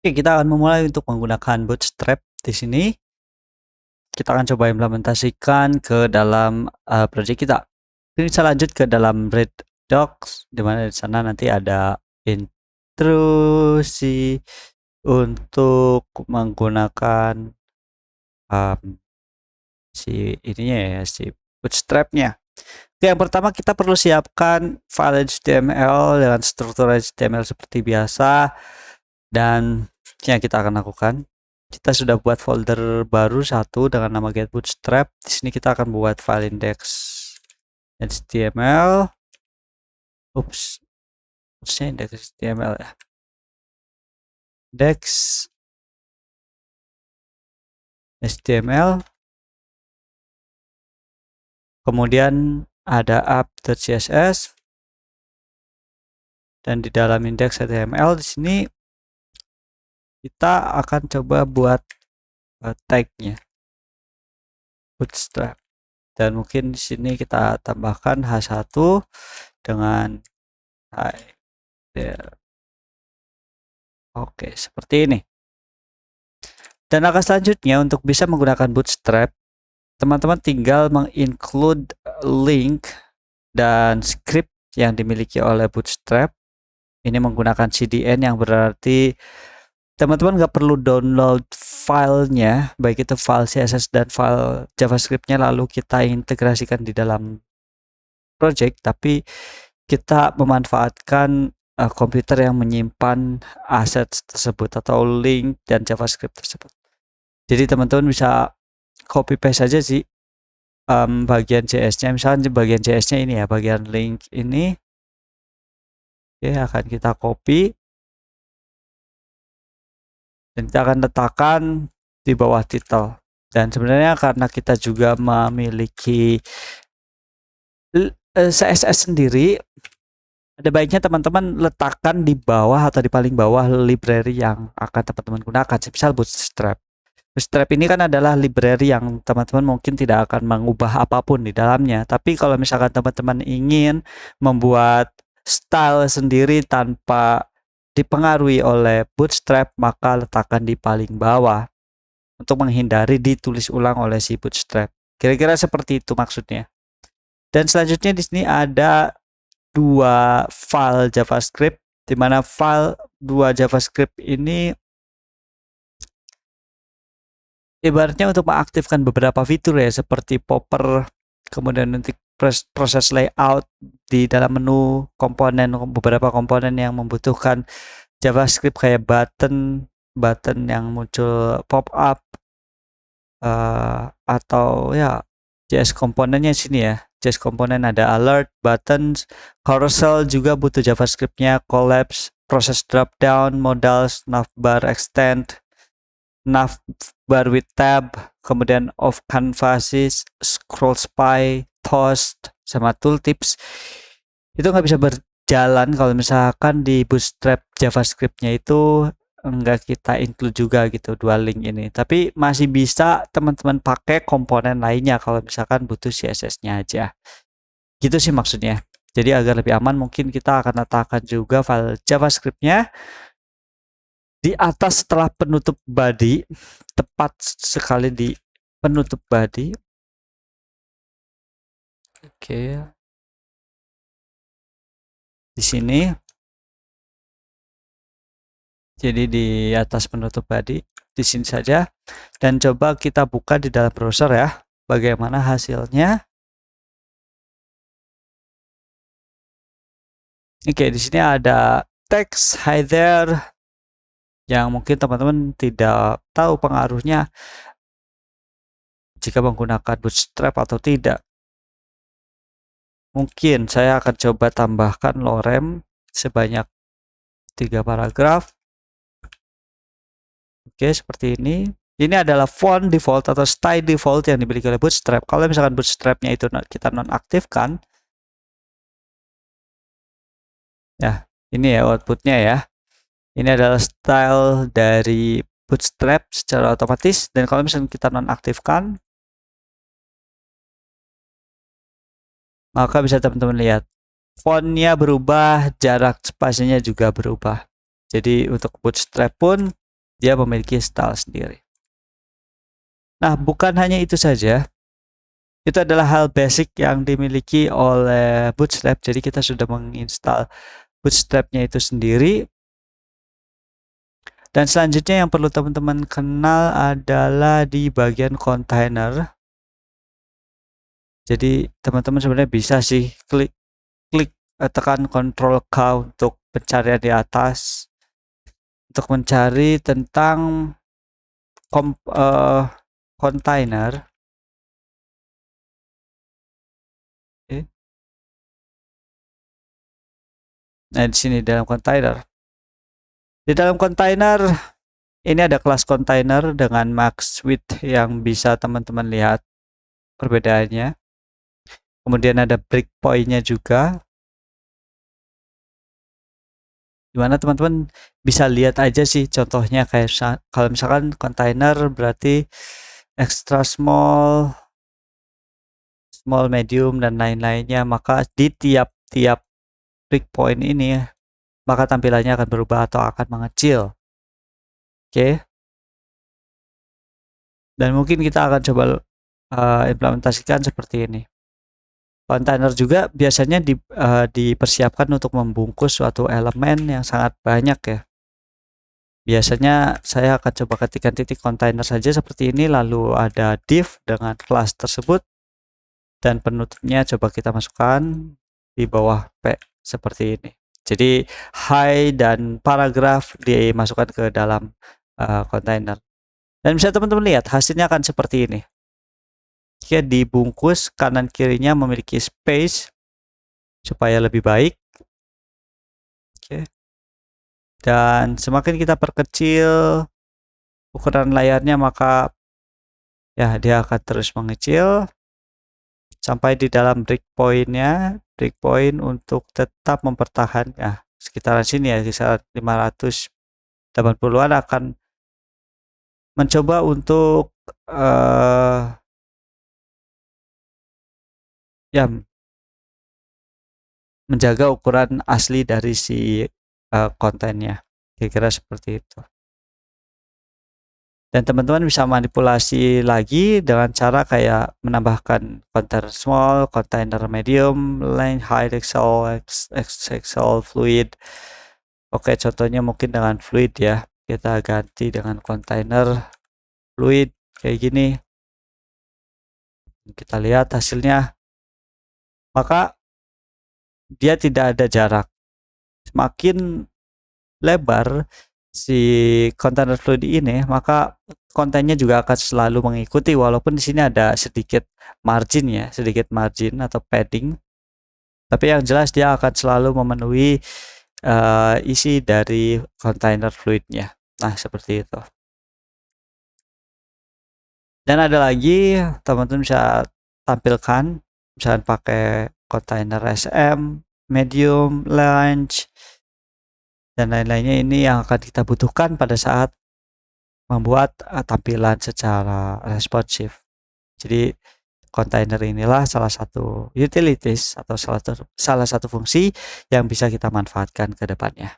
Oke, kita akan memulai untuk menggunakan Bootstrap di sini. Kita akan coba implementasikan ke dalam project kita. Ini kita lanjut ke dalam Redux, di mana di sana nanti ada intrusi untuk menggunakan si ininya ya, si Bootstrap-nya. Oke, yang pertama kita perlu siapkan file HTML dengan struktur HTML seperti biasa, dan yang kita akan lakukan, kita sudah buat folder baru satu dengan nama get bootstrap. Di sini kita akan buat file index HTML. Harusnya index HTML ya. Index HTML. Kemudian ada app.css, dan di dalam index HTML di sini kita akan coba buat tag-nya bootstrap, dan mungkin di sini kita tambahkan h1 dengan there. Oke, seperti ini. Dan langkah selanjutnya untuk bisa menggunakan Bootstrap, teman-teman tinggal menginclude link dan script yang dimiliki oleh Bootstrap. Ini menggunakan CDN, yang berarti teman-teman nggak perlu download filenya, baik itu file CSS dan file JavaScript-nya lalu kita integrasikan di dalam project, tapi kita memanfaatkan komputer yang menyimpan aset tersebut atau link dan JavaScript tersebut. Jadi teman-teman bisa copy paste saja sih bagian JS-nya, misalnya bagian JS-nya ini ya, bagian link ini. Oke, akan kita copy dan kita akan letakkan di bawah title. Dan sebenarnya karena kita juga memiliki CSS sendiri, ada baiknya teman-teman letakkan di bawah atau di paling bawah library yang akan teman-teman gunakan. Misal Bootstrap. Bootstrap ini kan adalah library yang teman-teman mungkin tidak akan mengubah apapun di dalamnya. Tapi kalau misalkan teman-teman ingin membuat style sendiri tanpa dipengaruhi oleh Bootstrap, maka letakkan di paling bawah untuk menghindari ditulis ulang oleh si Bootstrap. Kira-kira seperti itu maksudnya. Dan selanjutnya di sini ada dua file JavaScript, di mana file dua JavaScript ini ibaratnya untuk mengaktifkan beberapa fitur ya, seperti popper, kemudian nanti proses layout di dalam menu komponen, beberapa komponen yang membutuhkan JavaScript kayak button yang muncul pop up, atau ya JS komponennya sini ya. JS komponen ada alert, buttons, carousel juga butuh JavaScript-nya, collapse, proses drop down, modals, navbar extend, navbar with tab, kemudian off canvases, scroll spy, toast, sama tooltips. Itu nggak bisa berjalan kalau misalkan di Bootstrap JavaScript-nya itu enggak kita include juga gitu dua link ini. Tapi masih bisa teman-teman pakai komponen lainnya kalau misalkan butuh CSS-nya aja. Gitu sih maksudnya. Jadi agar lebih aman, mungkin kita akan letakkan juga file JavaScript-nya di atas setelah penutup body, tepat sekali di penutup body. Oke. Di sini. Jadi di atas penutup body, di sini saja. Dan coba kita buka di dalam browser ya, bagaimana hasilnya. Oke, di sini ada text hi there yang mungkin teman-teman tidak tahu pengaruhnya jika menggunakan Bootstrap atau tidak. Mungkin saya akan coba tambahkan lorem sebanyak 3 paragraf. Oke, seperti ini. Ini adalah font default atau style default yang dimiliki oleh Bootstrap. Kalau misalkan Bootstrap-nya itu kita nonaktifkan, ya, ini ya outputnya ya. Ini adalah style dari Bootstrap secara otomatis. Dan kalau misalkan kita nonaktifkan, maka bisa teman-teman lihat fontnya berubah, jarak spasinya juga berubah. Jadi untuk Bootstrap pun Dia memiliki style sendiri. Nah, bukan hanya itu saja. Itu adalah hal basic yang dimiliki oleh Bootstrap. Jadi kita sudah menginstal Bootstrap-nya itu sendiri. Dan selanjutnya yang perlu teman-teman kenal adalah di bagian kontainer. Jadi teman-teman sebenarnya bisa sih klik tekan Ctrl K untuk pencarian di atas untuk mencari tentang kontainer. Oke. Nah, di sini dalam kontainer. Di dalam kontainer ini ada kelas kontainer dengan max width yang bisa teman-teman lihat perbedaannya. Kemudian ada breakpoint-nya juga. Dimana teman-teman bisa lihat aja sih contohnya kayak kalau misalkan kontainer berarti extra small, small, medium, dan lain-lainnya, maka di tiap-tiap breakpoint ini maka tampilannya akan berubah atau akan mengecil. Oke. Dan mungkin kita akan coba implementasikan seperti ini. Kontainer juga biasanya dipersiapkan untuk membungkus suatu elemen yang sangat banyak ya. Biasanya saya akan coba ketikkan titik kontainer saja seperti ini, lalu ada div dengan kelas tersebut, dan penutupnya coba kita masukkan di bawah P seperti ini. Jadi hi dan paragraf dimasukkan ke dalam kontainer. Dan bisa teman-teman lihat hasilnya akan seperti ini. Dia dibungkus kanan kirinya memiliki space supaya lebih baik. Oke. Dan semakin kita perkecil ukuran layarnya, maka ya dia akan terus mengecil sampai di dalam breakpoint-nya, breakpoint untuk tetap mempertahankan sekitaran sini ya, kisaran 580-an akan mencoba untuk ya menjaga ukuran asli dari si kontennya, kira-kira seperti itu. Dan teman-teman bisa manipulasi lagi dengan cara kayak menambahkan container small, container medium, length, height, excel, fluid. Oke, contohnya mungkin dengan fluid ya. Kita ganti dengan container fluid kayak gini. Kita lihat hasilnya. Maka dia tidak ada jarak. Semakin lebar si container fluid ini, maka kontennya juga akan selalu mengikuti, walaupun di sini ada sedikit margin ya, sedikit margin atau padding. Tapi yang jelas dia akan selalu memenuhi isi dari container fluidnya. Nah, seperti itu. Dan ada lagi teman-teman bisa tampilkan, misalnya pakai container SM, medium, large, dan lain-lainnya. Ini yang akan kita butuhkan pada saat membuat tampilan secara responsif. Jadi kontainer inilah salah satu utilities atau salah satu fungsi yang bisa kita manfaatkan ke depannya.